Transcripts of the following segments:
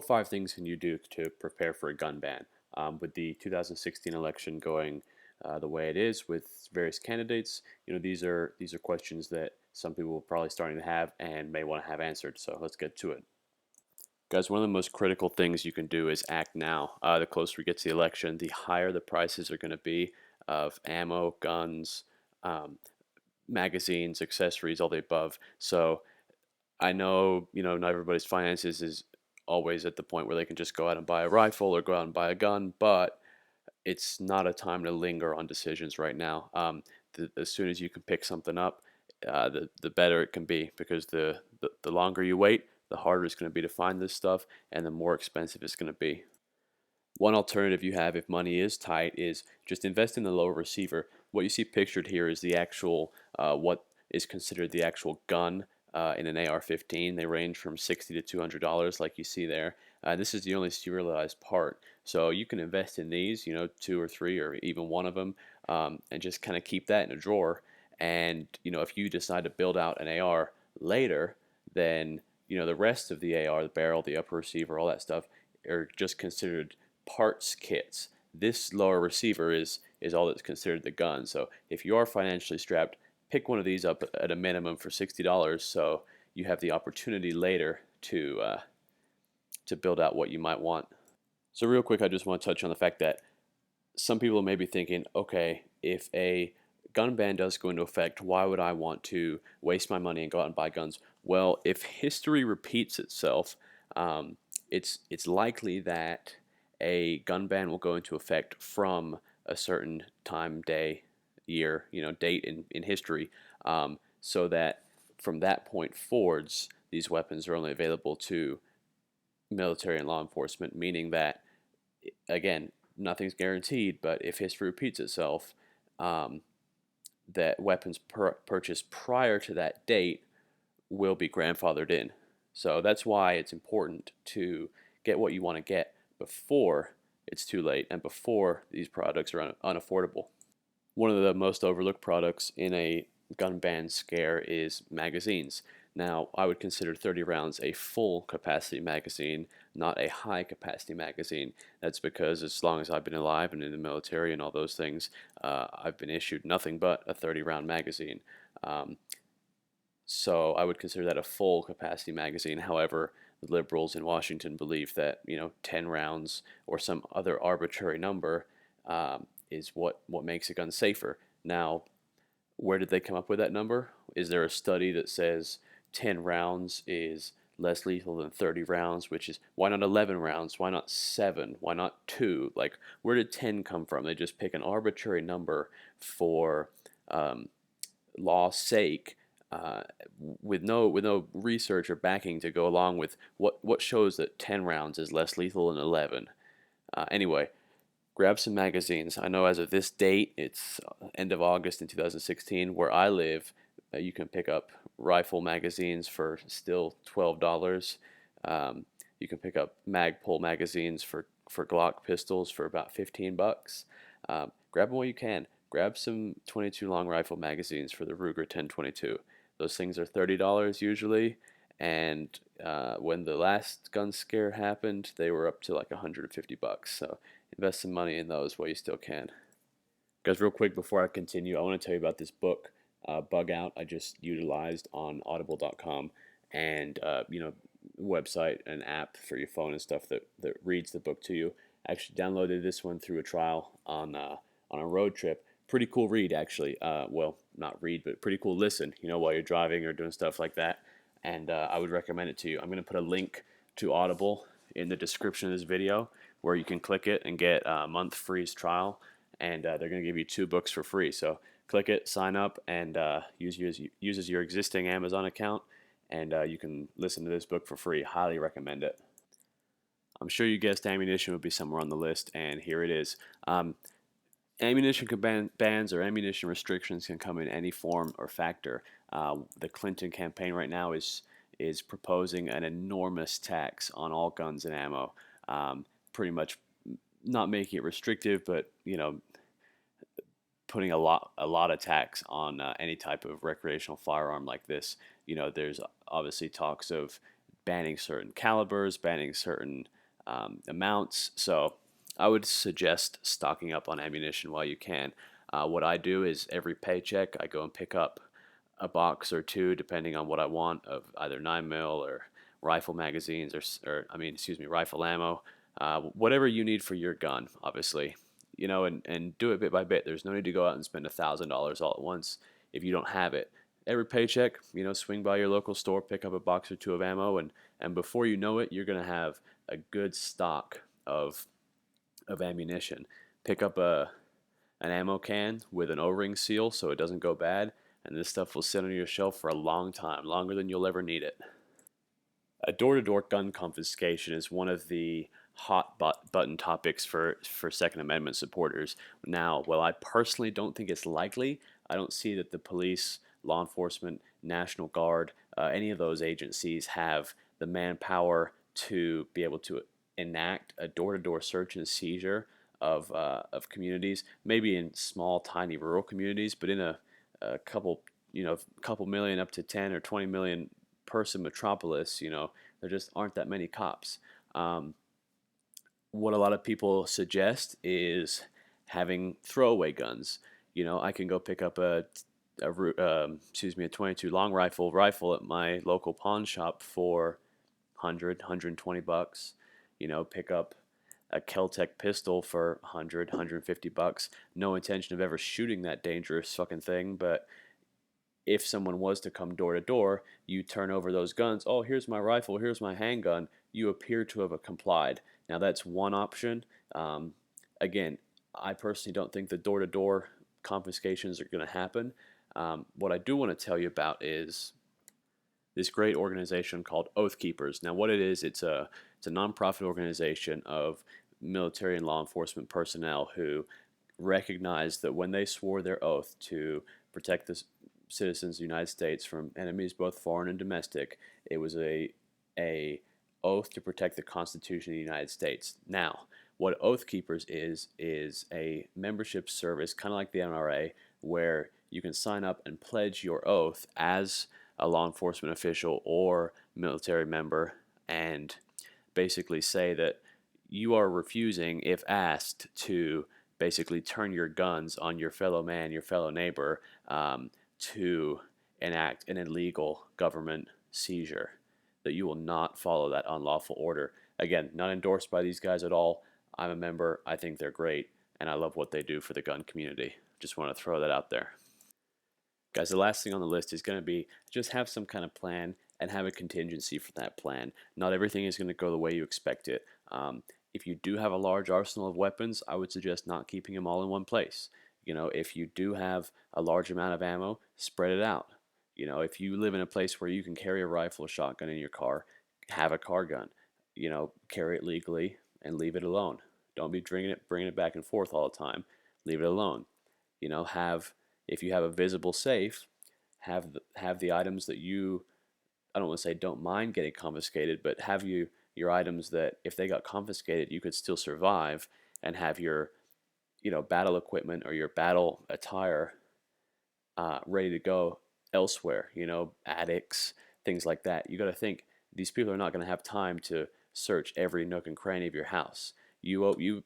what 5 things can you do to prepare for a gun ban? With the 2016 election going the way it is with various candidates, these are questions that some people are probably starting to have and may want to have answered. So let's get to it. Guys, one of the most critical things you can do is act now. The closer we get to the election, the higher the prices are going to be of ammo, guns, um, magazines, accessories, all the above. So I know, not everybody's finances is always at the point where they can just go out and buy a rifle or go out and buy a gun, but it's not a time to linger on decisions right now. As soon as you can pick something up, the better it can be because the longer you wait, the harder it's going to be to find this stuff and the more expensive it's going to be. One alternative you have if money is tight is just invest in the lower receiver. What you see pictured here is the actual, what is considered the actual gun in an AR-15. They range from $60 to $200, like you see there. This is the only serialized part. So you can invest in these, two or three or even one of them, and just kind of keep that in a drawer. And, if you decide to build out an AR later, then, the rest of the AR, the barrel, the upper receiver, all that stuff, are just considered parts kits. This lower receiver is all that's considered the gun. So if you are financially strapped, pick one of these up at a minimum for $60, so you have the opportunity later to build out what you might want. So real quick, I just want to touch on the fact that some people may be thinking, okay, if a gun ban does go into effect, why would I want to waste my money and go out and buy guns? Well, if history repeats itself, it's likely that a gun ban will go into effect from a certain time, day, year, date in history, so that from that point forwards, these weapons are only available to military and law enforcement, meaning that, again, nothing's guaranteed, but if history repeats itself, um, that weapons purchased prior to that date will be grandfathered in. So that's why it's important to get what you want to get before it's too late and before these products are unaffordable. One of the most overlooked products in a gun ban scare is magazines. Now, I would consider 30 rounds a full capacity magazine, not a high capacity magazine. That's because as long as I've been alive and in the military and all those things, I've been issued nothing but a 30 round magazine. Um, so I would consider that a full capacity magazine. However, the liberals in Washington believe that 10 rounds or some other arbitrary number is what makes a gun safer. Now, where did they come up with that number? Is there a study that says 10 rounds is less lethal than 30 rounds, which is why not 11 rounds? Why not 7? Why not 2? Like, where did 10 come from? They just pick an arbitrary number for um, law's sake, uh, with no research or backing to go along with what shows that 10 rounds is less lethal than 11. Anyway, grab some magazines. I know as of this date, it's end of August in 2016. Where I live, you can pick up rifle magazines for still $12. You can pick up Magpul magazines for Glock pistols for about 15 bucks. Grab them while you can. Grab some 22 long rifle magazines for the Ruger 1022. Those things are $30 usually, and when the last gun scare happened, they were up to like 150 bucks. So invest some money in those while you still can. Guys, real quick before I continue, I want to tell you about this book, Bug Out. I just utilized on Audible.com, and website and app for your phone and stuff that reads the book to you. I actually downloaded this one through a trial on a road trip. Pretty cool read, actually. Well, not read, but pretty cool listen. While you're driving or doing stuff like that. And I would recommend it to you. I'm going to put a link to Audible in the description of this video, where you can click it and get a month free trial, and they're going to give you 2 books for free. So click it, sign up, and uses your existing Amazon account, and you can listen to this book for free. Highly recommend it. I'm sure you guessed ammunition would be somewhere on the list, and here it is. Ammunition bans or ammunition restrictions can come in any form or factor. The Clinton campaign right now is proposing an enormous tax on all guns and ammo. Pretty much not making it restrictive, but putting a lot of tax on any type of recreational firearm like this. There's obviously talks of banning certain calibers, banning certain amounts. So I would suggest stocking up on ammunition while you can. What I do is every paycheck, I go and pick up a box or two, depending on what I want, of either 9mm or rifle magazines, or I mean, excuse me, rifle ammo, whatever you need for your gun, obviously. And do it bit by bit. There's no need to go out and spend $1,000 all at once if you don't have it. Every paycheck, swing by your local store, pick up a box or two of ammo, and before you know it, you're gonna have a good stock of ammunition. Pick up an ammo can with an O-ring seal so it doesn't go bad, and this stuff will sit on your shelf for a long time, longer than you'll ever need it. A door-to-door gun confiscation is one of the hot button topics for Second Amendment supporters. Now, while I personally don't think it's likely, I don't see that the police, law enforcement, National Guard, any of those agencies have the manpower to be able to enact a door-to-door search and seizure of communities, maybe in small, tiny rural communities, but in a couple, couple million up to 10 or 20 million person metropolis, there just aren't that many cops. Um, what a lot of people suggest is having throwaway guns. I can go pick up a 22 long rifle at my local pawn shop for 120 bucks. Pick up a Keltec pistol for 150 bucks. No intention of ever shooting that dangerous fucking thing, but if someone was to come door to door, you turn over those guns. Oh, here's my rifle, here's my handgun. You appear to have complied. Now, that's one option. Um, Again, I personally don't think the door to door confiscations are going to happen. What I do want to tell you about is this great organization called Oath Keepers. Now, what it is, it's a nonprofit organization of military and law enforcement personnel who recognize that when they swore their oath to protect the citizens of the United States from enemies both foreign and domestic, it was a oath to protect the Constitution of the United States. Now, what Oath Keepers is a membership service, kind of like the NRA, where you can sign up and pledge your oath as a law enforcement official or military member, and basically say that you are refusing, if asked, to basically turn your guns on your fellow man, your fellow neighbor, to enact an illegal government seizure, that you will not follow that unlawful order. Again, not endorsed by these guys at all. I'm a member. I think they're great, and I love what they do for the gun community. Just want to throw that out there. Guys, the last thing on the list is going to be just have some kind of plan and have a contingency for that plan. Not everything is going to go the way you expect it. If you do have a large arsenal of weapons, I would suggest not keeping them all in one place. If you do have a large amount of ammo, spread it out. If you live in a place where you can carry a rifle or shotgun in your car, have a car gun. Carry it legally and leave it alone. Don't be bringing it back and forth all the time. Leave it alone. Have if you have a visible safe, have the items that you, I don't want to say don't mind getting confiscated, but have your items that if they got confiscated, you could still survive, and have your battle equipment or your battle attire ready to go elsewhere. Attics, things like that. You got to think these people are not going to have time to search every nook and cranny of your house. You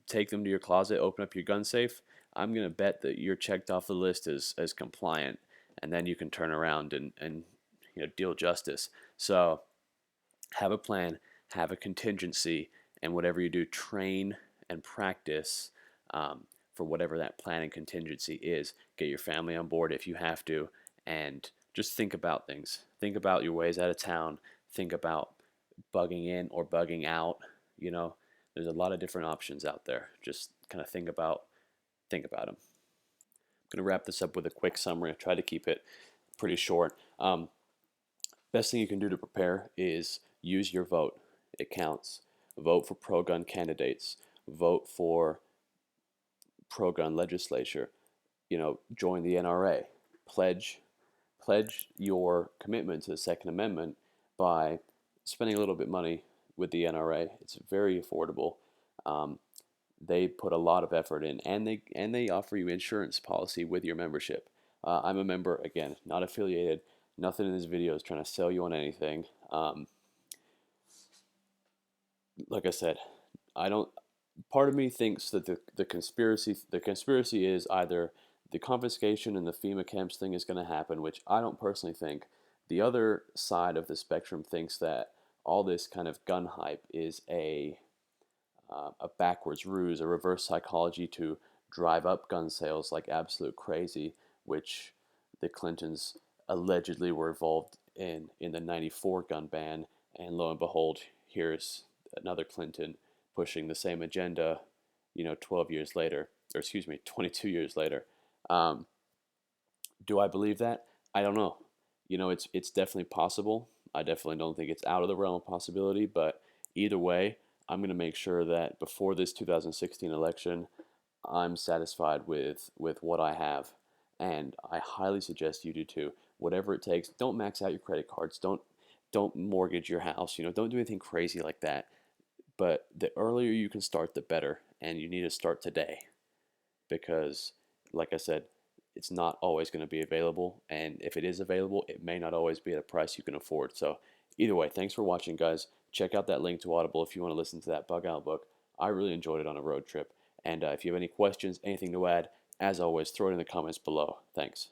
take them to your closet, open up your gun safe. I'm going to bet that you're checked off the list as compliant, and then you can turn around and deal justice. So have a plan, have a contingency, and whatever you do, train and practice for whatever that plan and contingency is. Get your family on board if you have to, and just think about things. Think about your ways out of town. Think about bugging in or bugging out. There's a lot of different options out there. Just kind of think about them. I'm going to wrap this up with a quick summary. I try to keep it pretty short. Best thing you can do to prepare is use your vote. It counts. Vote for pro-gun candidates. Vote for pro-gun legislature. Join the NRA. Pledge your commitment to the Second Amendment by spending a little bit of money with the NRA. It's very affordable. Um, they put a lot of effort in, and they offer you insurance policy with your membership. I'm a member, again, not affiliated. Nothing in this video is trying to sell you on anything. like I said, I don't. Part of me thinks that the conspiracy is either the confiscation and the FEMA camps thing is going to happen, which I don't personally think. The other side of the spectrum thinks that all this kind of gun hype is a backwards ruse, a reverse psychology to drive up gun sales like absolute crazy, which the Clintons allegedly were involved in the '94 gun ban, and lo and behold, here's another Clinton pushing the same agenda, 12 years later, or excuse me, 22 years later. Um, do I believe that? I don't know. It's definitely possible. I definitely don't think it's out of the realm of possibility, but either way, I'm going to make sure that before this 2016 election, I'm satisfied with what I have, and I highly suggest you do too. Whatever it takes, don't max out your credit cards. Don't mortgage your house. Don't do anything crazy like that. But the earlier you can start, the better, and you need to start today because, like I said, it's not always going to be available. And if it is available, it may not always be at a price you can afford. So, either way, thanks for watching, guys. Check out that link to Audible if you want to listen to that Bug Out book. I really enjoyed it on a road trip. And if you have any questions, anything to add, as always, throw it in the comments below. Thanks.